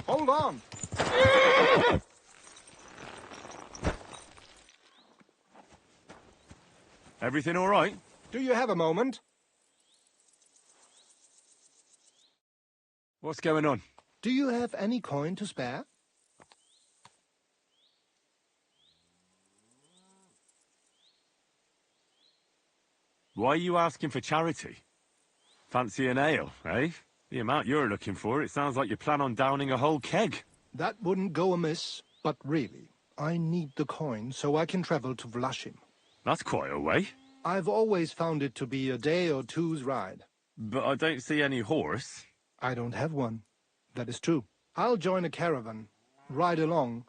Hold on. Everything all right? Do you have a moment? What's going on? Do you have any coin to spare? Why are you asking for charity? Fancy an ale, eh? The amount you're looking for, it sounds like you plan on downing a whole keg. That wouldn't go amiss, but really, I need the coin so I can travel to Vlashim. That's quite a way. I've always found it to be a day or two's ride. But I don't see any horse. I don't have one. That is true. I'll join a caravan, ride along.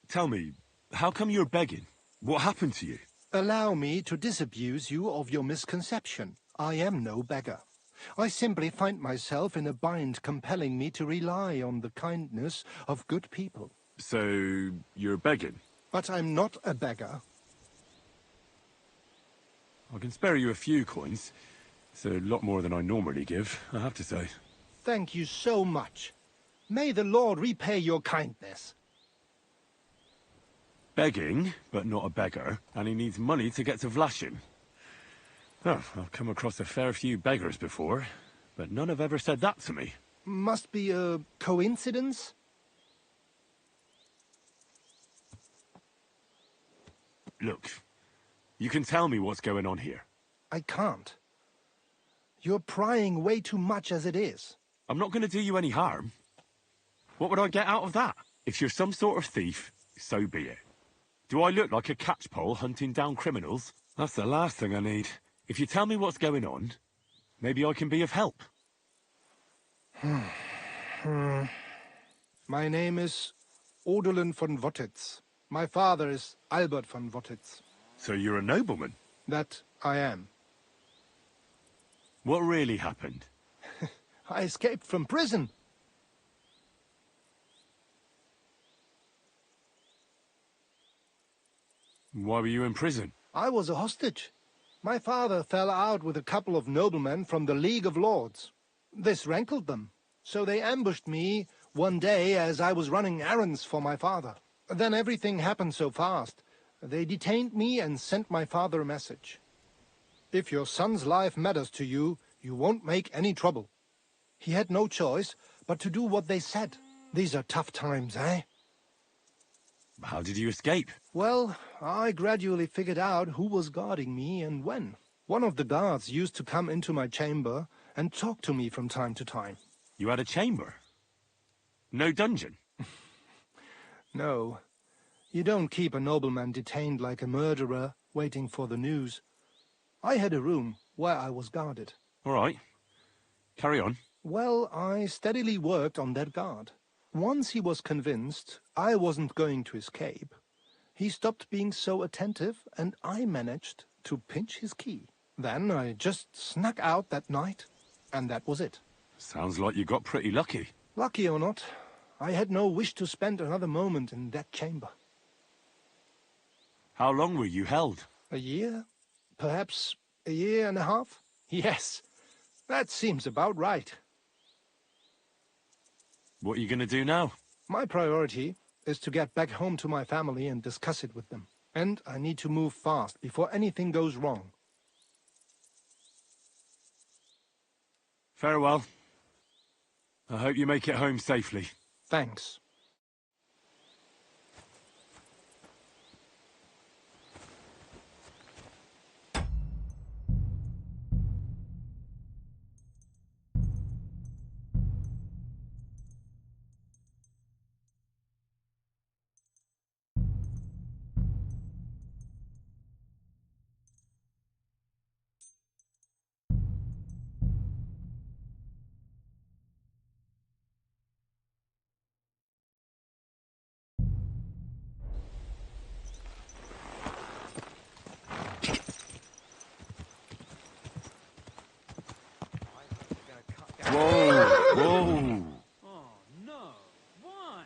Tell me, how come you're begging? What happened to you? Allow me to disabuse you of your misconception. I am no beggar. I simply find myself in a bind compelling me to rely on the kindness of good people. So, you're begging? But I'm not a beggar. I can spare you a few coins. It's a lot more than I normally give, I have to say. Thank you so much. May the Lord repay your kindness. Begging, but not a beggar, and he needs money to get to Vlashim. Oh, I've come across a fair few beggars before, but none have ever said that to me. Must be a coincidence? Look, you can tell me what's going on here. I can't. You're prying way too much as it is. I'm not going to do you any harm. What would I get out of that? If you're some sort of thief, so be it. Do I look like a catchpole hunting down criminals? That's the last thing I need. If you tell me what's going on, maybe I can be of help. My name is Odolin von Wottitz. My father is Albert von Wottitz. So you're a nobleman? That I am. What really happened? I escaped from prison. Why were you in prison? I was a hostage. My father fell out with a couple of noblemen from the League of Lords. This rankled them, so they ambushed me one day as I was running errands for my father. Then everything happened so fast. They detained me and sent my father a message. If your son's life matters to you, you won't make any trouble. He had no choice but to do what they said. These are tough times, eh? How did you escape? Well, I gradually figured out who was guarding me and when. One of the guards used to come into my chamber and talk to me from time to time. You had a chamber? No dungeon? No. You don't keep a nobleman detained like a murderer, waiting for the news. I had a room where I was guarded. All right. Carry on. Well, I steadily worked on that guard. Once he was convinced I wasn't going to escape, he stopped being so attentive, and I managed to pinch his key. Then I just snuck out that night, and that was it. Sounds like you got pretty lucky. Lucky or not, I had no wish to spend another moment in that chamber. How long were you held? A year? Perhaps a year and a half? Yes, that seems about right. What are you going to do now? My priority is to get back home to my family and discuss it with them. And I need to move fast before anything goes wrong. Farewell. I hope you make it home safely. Thanks. Whoa! Whoa! Oh, no. Why?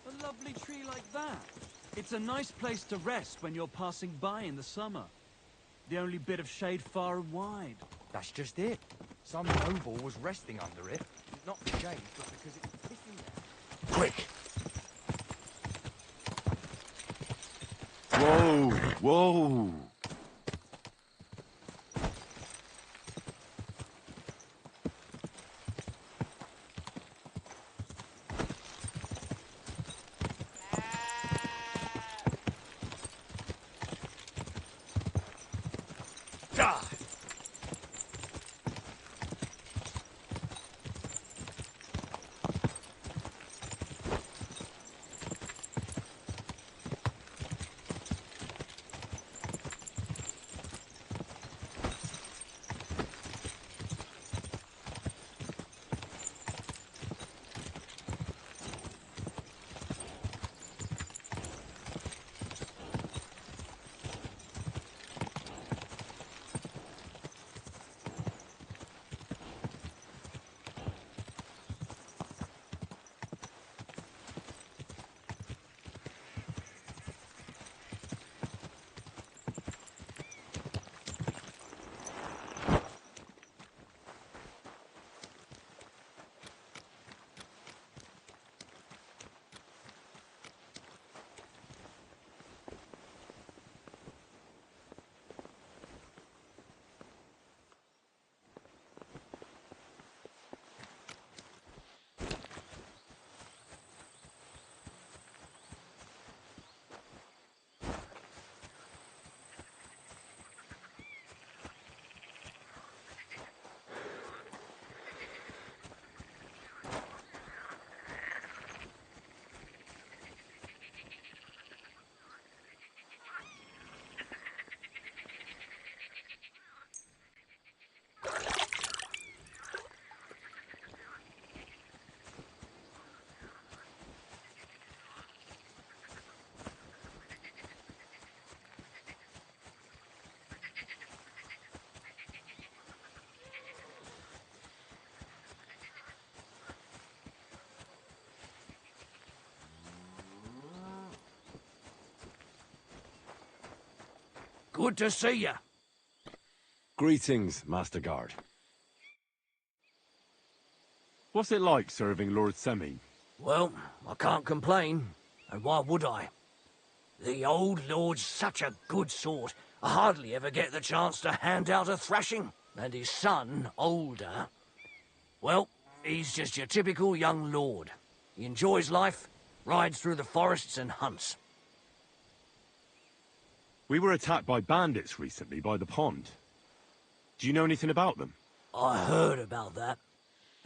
A lovely tree like that. It's a nice place to rest when you're passing by in the summer. The only bit of shade far and wide. That's just it. Some noble was resting under it. Not for shame, but because it was pissing down. Quick! Whoa! Whoa! Good to see you. Greetings, Master Guard. What's it like serving Lord Semi? Well, I can't complain, and why would I? The old lord's such a good sort, I hardly ever get the chance to hand out a thrashing. And his son, older, well, he's just your typical young lord. He enjoys life, rides through the forests and hunts. We were attacked by bandits recently by the pond. Do you know anything about them? I heard about that.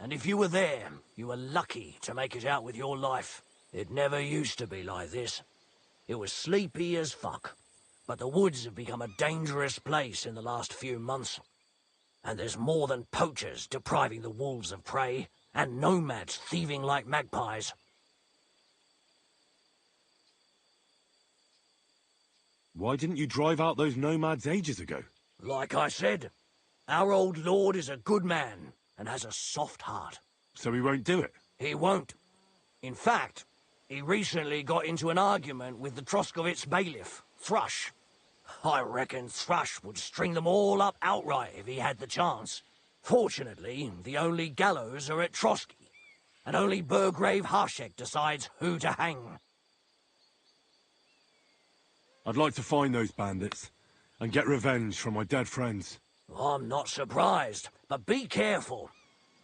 And if you were there, you were lucky to make it out with your life. It never used to be like this. It was sleepy as fuck. But the woods have become a dangerous place in the last few months. And there's more than poachers depriving the wolves of prey, and nomads thieving like magpies. Why didn't you drive out those nomads ages ago? Like I said, our old lord is a good man and has a soft heart. So he won't do it? He won't. In fact, he recently got into an argument with the Troskovitz bailiff, Thrush. I reckon Thrush would string them all up outright if he had the chance. Fortunately, the only gallows are at Trotsky, and only Burgrave Harshek decides who to hang. I'd like to find those bandits and get revenge from my dead friends. I'm not surprised, but be careful.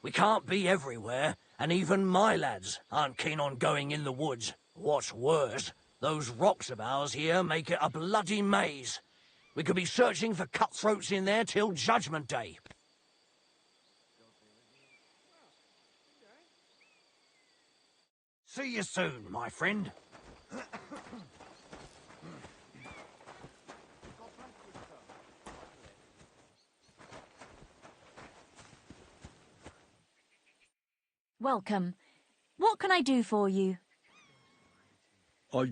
We can't be everywhere, and even my lads aren't keen on going in the woods. What's worse, those rocks of ours here make it a bloody maze. We could be searching for cutthroats in there till Judgment Day. See you soon, my friend. Welcome. What can I do for you? I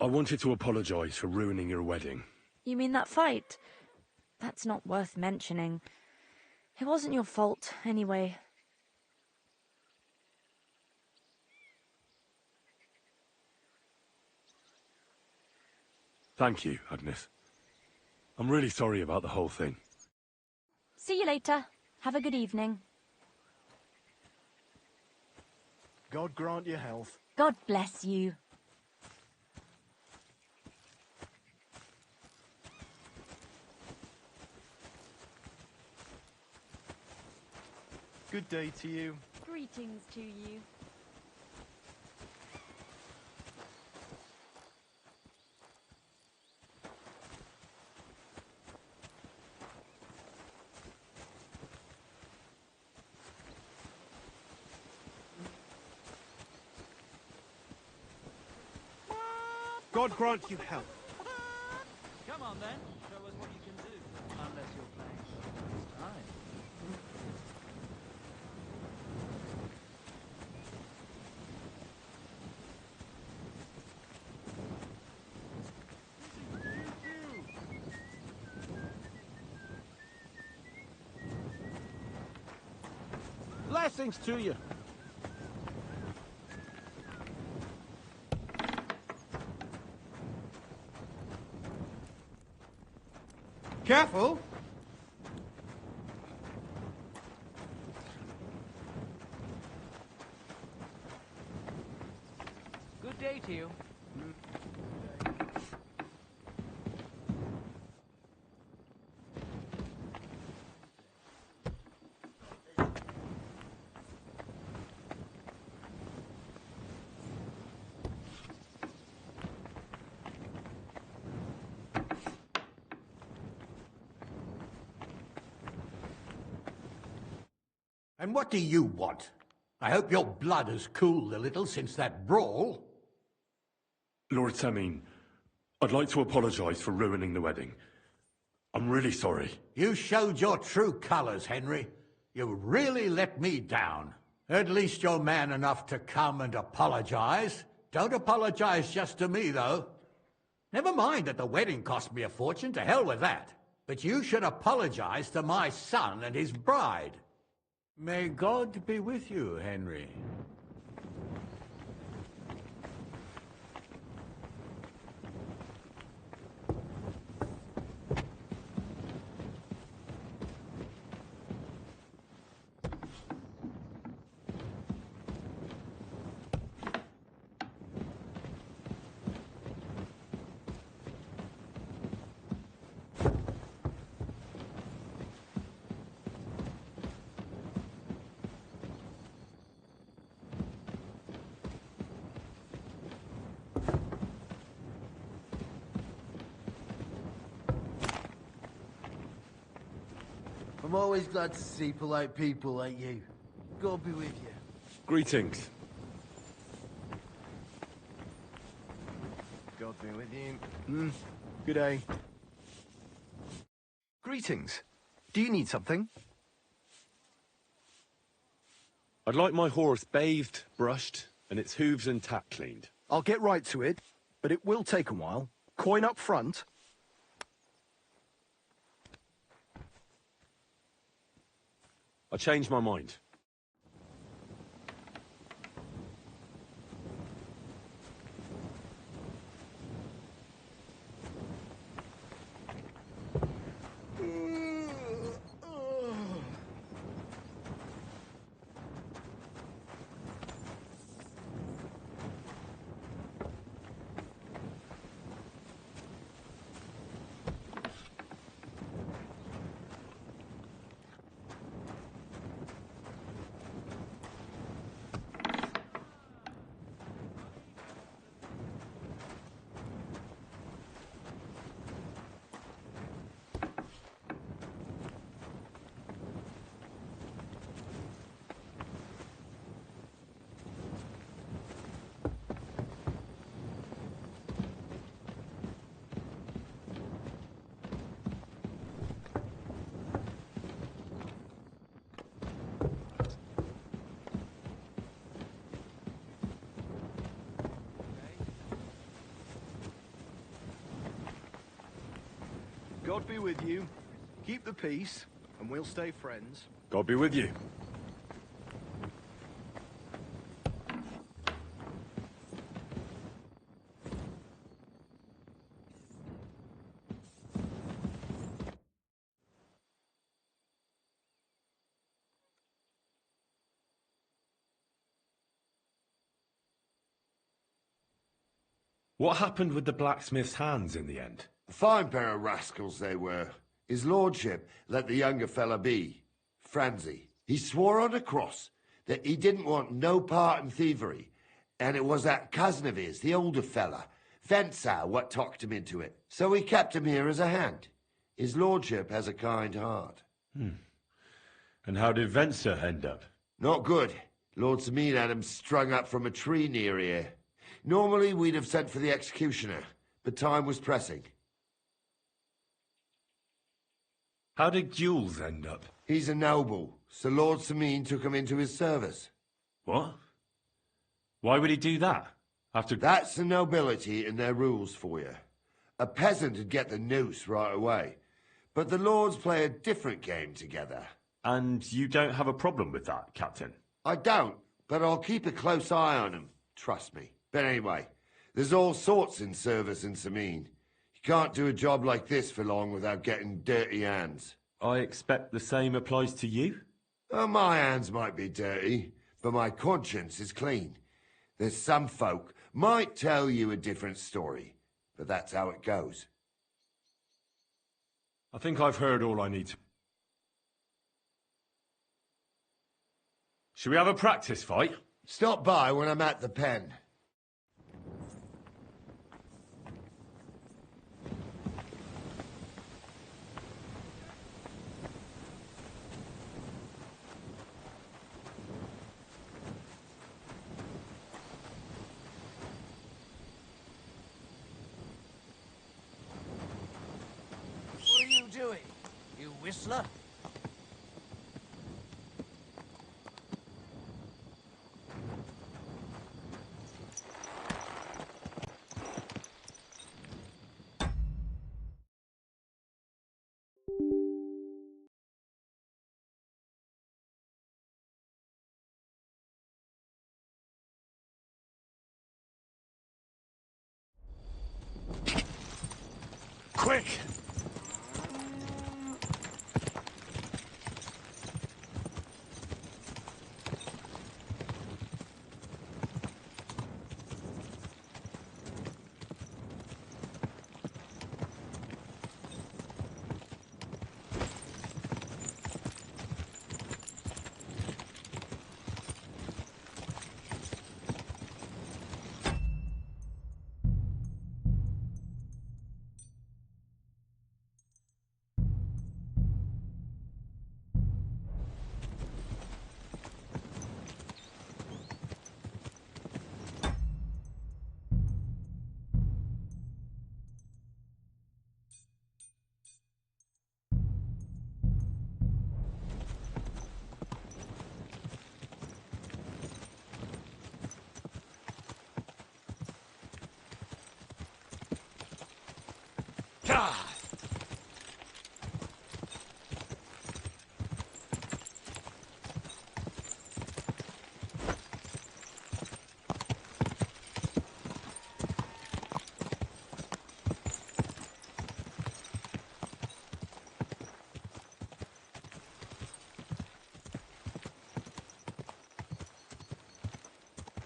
wanted to apologize for ruining your wedding. You mean that fight? That's not worth mentioning. It wasn't your fault, anyway. Thank you, Agnes. I'm really sorry about the whole thing. See you later. Have a good evening. God grant you health. God bless you. Good day to you. Greetings to you. God grant you health. Come on then, show us what you can do. Unless you're playing for the first time. Blessings to you. Careful! Good day to you. And what do you want? I hope your blood has cooled a little since that brawl. Lord Semin, I'd like to apologise for ruining the wedding. I'm really sorry. You showed your true colours, Henry. You really let me down. At least you're man enough to come and apologise. Don't apologise just to me, though. Never mind that the wedding cost me a fortune, to hell with that. But you should apologise to my son and his bride. May God be with you, Henry. I'm always glad to see polite people like you. God be with you. Greetings. God be with you. Good day. Greetings. Do you need something? I'd like my horse bathed, brushed, and its hooves and tack cleaned. I'll get right to it, but it will take a while. Coin up front. I changed my mind. God be with you. Keep the peace, and we'll stay friends. God be with you. What happened with the blacksmith's hands in the end? A fine pair of rascals they were. His lordship let the younger fella be, Franzi. He swore on a cross that he didn't want no part in thievery, and it was that cousin of his, the older fella, Fensau, what talked him into it. So he kept him here as a hand. His lordship has a kind heart. And how did Venser end up? Not good. Lord Sameen had him strung up from a tree near here. Normally we'd have sent for the executioner, but time was pressing. How did Jules end up? He's a noble, so Lord Sameen took him into his service. What? Why would he do that? That's the nobility and their rules for you. A peasant would get the noose right away, but the lords play a different game together. And you don't have a problem with that, Captain? I don't, but I'll keep a close eye on him, trust me. But anyway, there's all sorts in service in Sameen. You can't do a job like this for long without getting dirty hands. I expect the same applies to you? Well, my hands might be dirty, but my conscience is clean. There's some folk might tell you a different story, but that's how it goes. I think I've heard all I need to. Should we have a practice fight? Stop by when I'm at the pen. What are you doing, you whistler? Quick!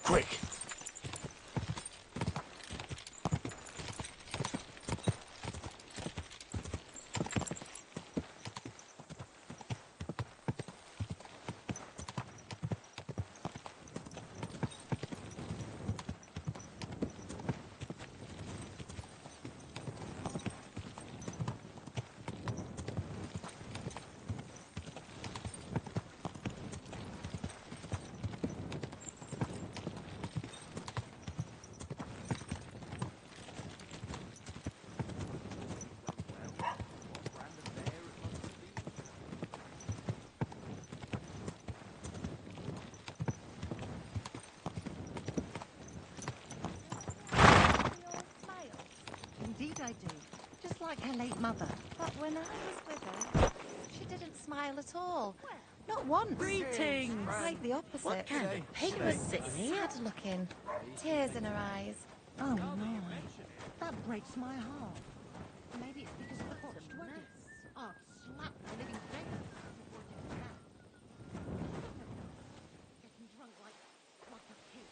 Quick! Indeed I do. Just like her late mother. But when I was with her, she didn't smile at all. Not once. Greetings. Quite the opposite. What kind of pig was sitting here? Sad looking. Tears in her eyes. Oh no. That breaks my heart. Maybe it's because of the botched wedding. I'd slap the living thing. Getting drunk like a pig.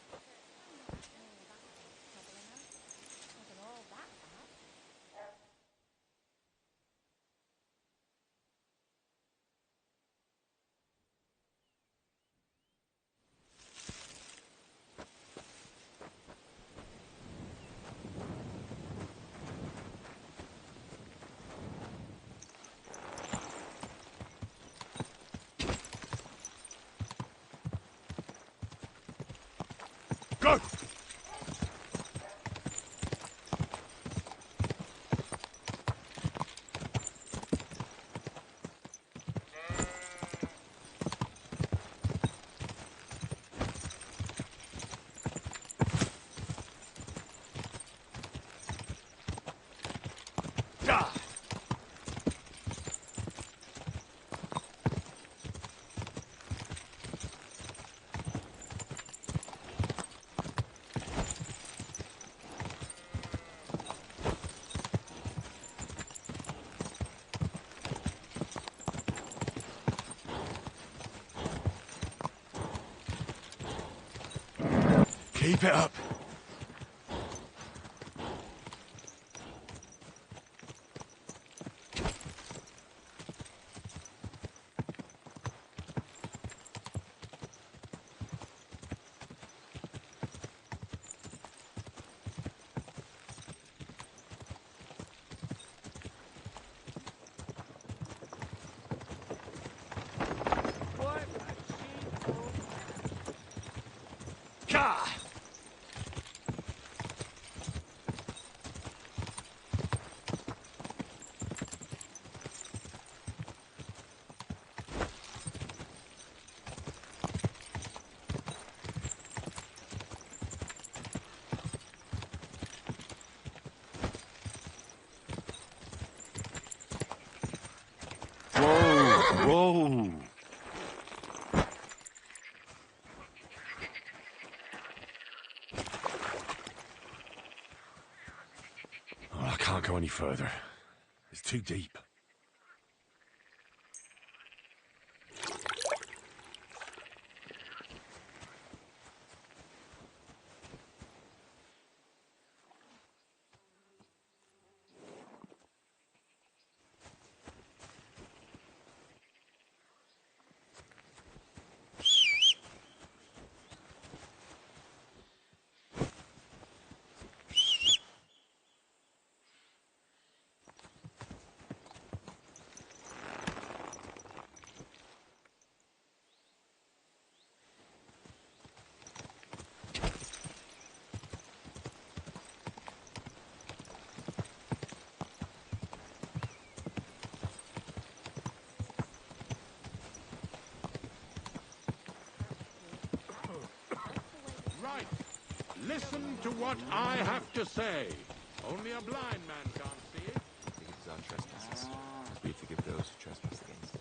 Keep it up. Whoa! Oh, I can't go any further. It's too deep. Right. Listen to what I have to say. Only a blind man can't see it. Forgive us our trespasses, as we forgive those who trespass against us.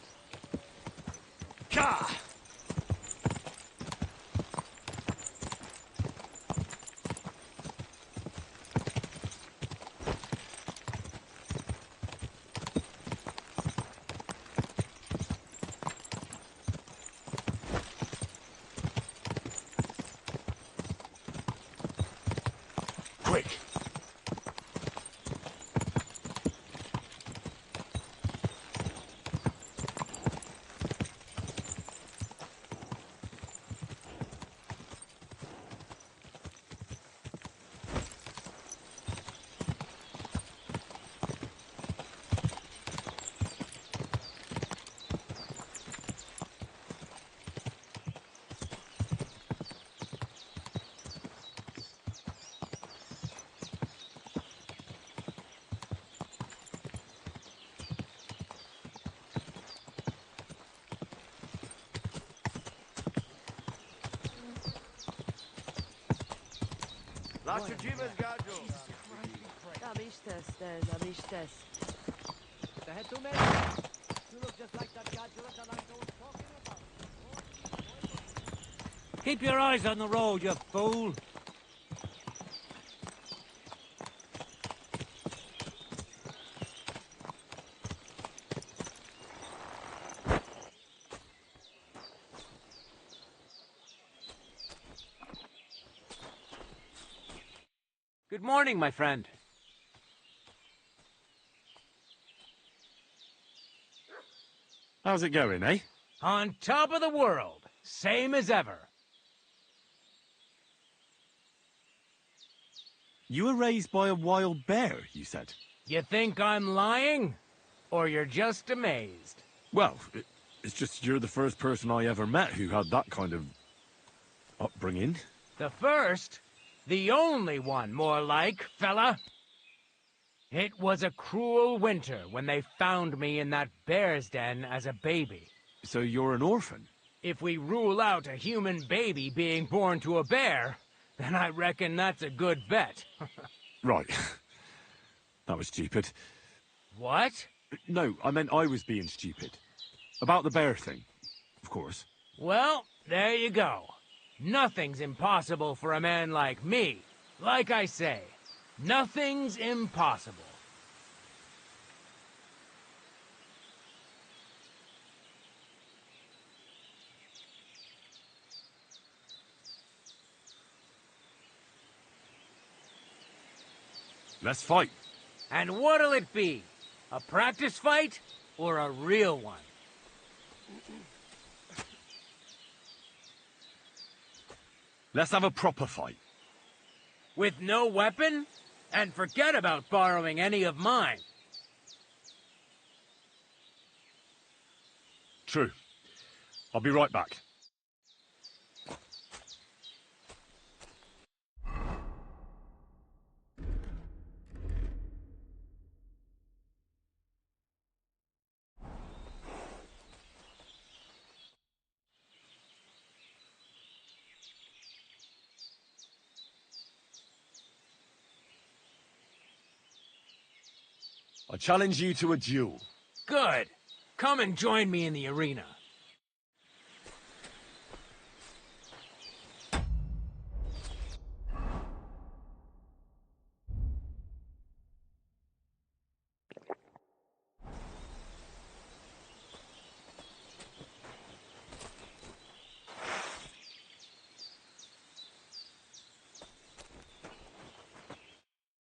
Gah! Quick! Keep your eyes on the road, you fool! Good morning, my friend. How's it going, eh? On top of the world, same as ever. You were raised by a wild bear, you said? You think I'm lying? Or you're just amazed? Well, it's just you're the first person I ever met who had that kind of upbringing. The first? The only one, more like, fella. It was a cruel winter when they found me in that bear's den as a baby. So you're an orphan? If we rule out a human baby being born to a bear, then I reckon that's a good bet. Right. That was stupid. What? No, I meant I was being stupid. About the bear thing, of course. Well, there you go. Nothing's impossible for a man like me. Like I say, nothing's impossible. Let's fight. And what'll it be? A practice fight or a real one? Let's have a proper fight. With no weapon? And forget about borrowing any of mine. True. I'll be right back. I challenge you to a duel. Good. Come and join me in the arena.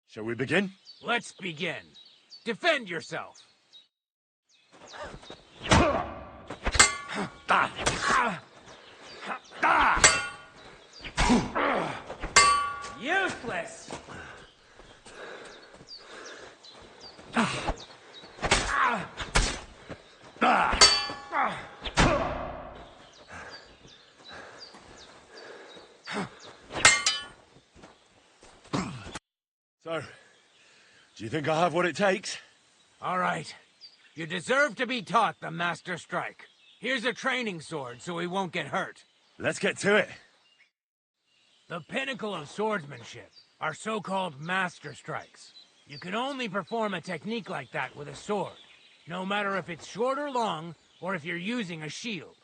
Shall we begin? Let's begin. Defend yourself. Useless! So, do you think I have what it takes? All right. You deserve to be taught the Master Strike. Here's a training sword so he won't get hurt. Let's get to it. The pinnacle of swordsmanship are so-called Master Strikes. You can only perform a technique like that with a sword, no matter if it's short or long, or if you're using a shield.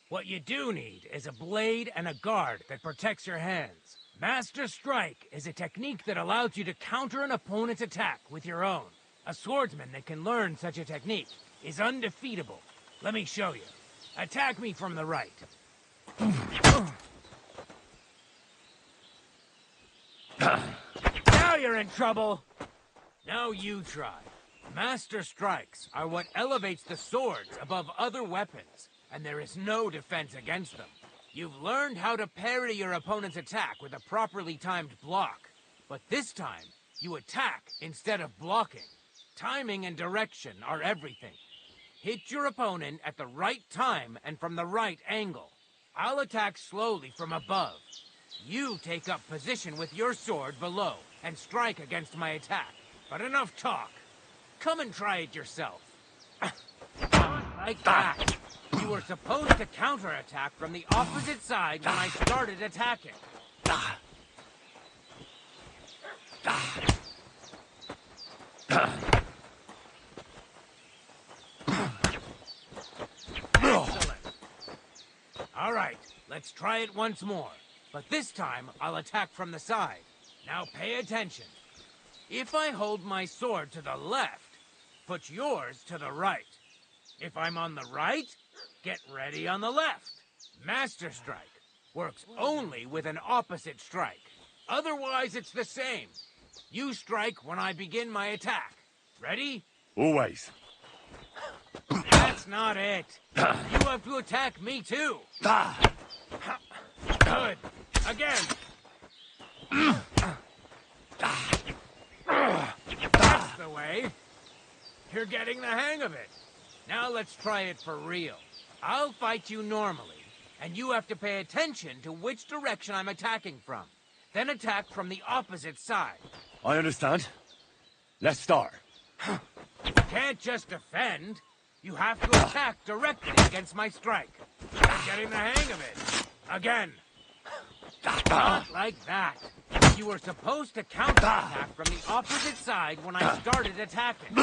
What you do need is a blade and a guard that protects your hands. Master Strike is a technique that allows you to counter an opponent's attack with your own. A swordsman that can learn such a technique is undefeatable. Let me show you. Attack me from the right. Now you're in trouble. Now you try. Master Strikes are what elevates the swords above other weapons, and there is no defense against them. You've learned how to parry your opponent's attack with a properly timed block. But this time, you attack instead of blocking. Timing and direction are everything. Hit your opponent at the right time and from the right angle. I'll attack slowly from above. You take up position with your sword below and strike against my attack. But enough talk. Come and try it yourself. Not like that. You were supposed to counterattack from the opposite side when I started attacking. Excellent. All right, let's try it once more. But this time, I'll attack from the side. Now pay attention. If I hold my sword to the left, put yours to the right. If I'm on the right, get ready on the left. Master Strike works only with an opposite strike. Otherwise, it's the same. You strike when I begin my attack. Ready? Always. That's not it. You have to attack me too. Good. Again. That's the way. You're getting the hang of it. Now let's try it for real. I'll fight you normally, and you have to pay attention to which direction I'm attacking from. Then attack from the opposite side. I understand. Let's start. You can't just defend. You have to attack directly against my strike. You're getting the hang of it. Again. Not like that. You were supposed to counterattack from the opposite side when I started attacking.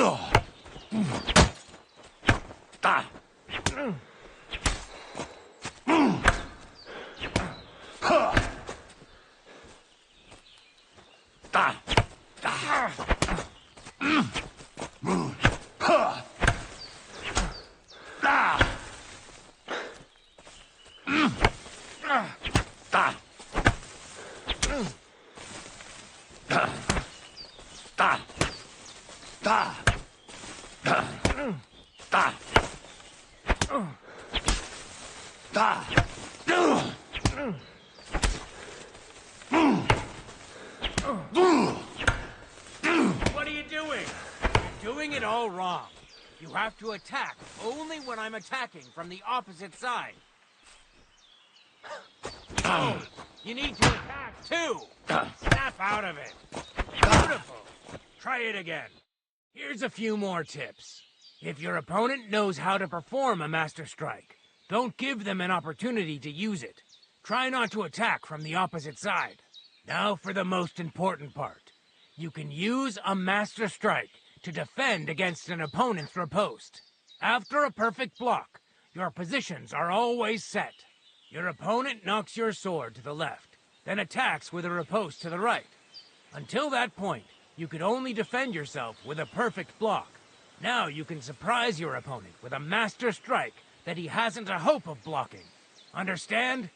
What are you doing? You're doing it all wrong. You have to attack only when I'm attacking from the opposite side. Oh, you need to attack too. Snap out of it. Beautiful. Try it again. Here's a few more tips. If your opponent knows how to perform a Master Strike, don't give them an opportunity to use it. Try not to attack from the opposite side. Now for the most important part. You can use a Master Strike to defend against an opponent's riposte. After a perfect block, your positions are always set. Your opponent knocks your sword to the left, then attacks with a riposte to the right. Until that point, you could only defend yourself with a perfect block. Now you can surprise your opponent with a Master Strike that he hasn't a hope of blocking. Understand?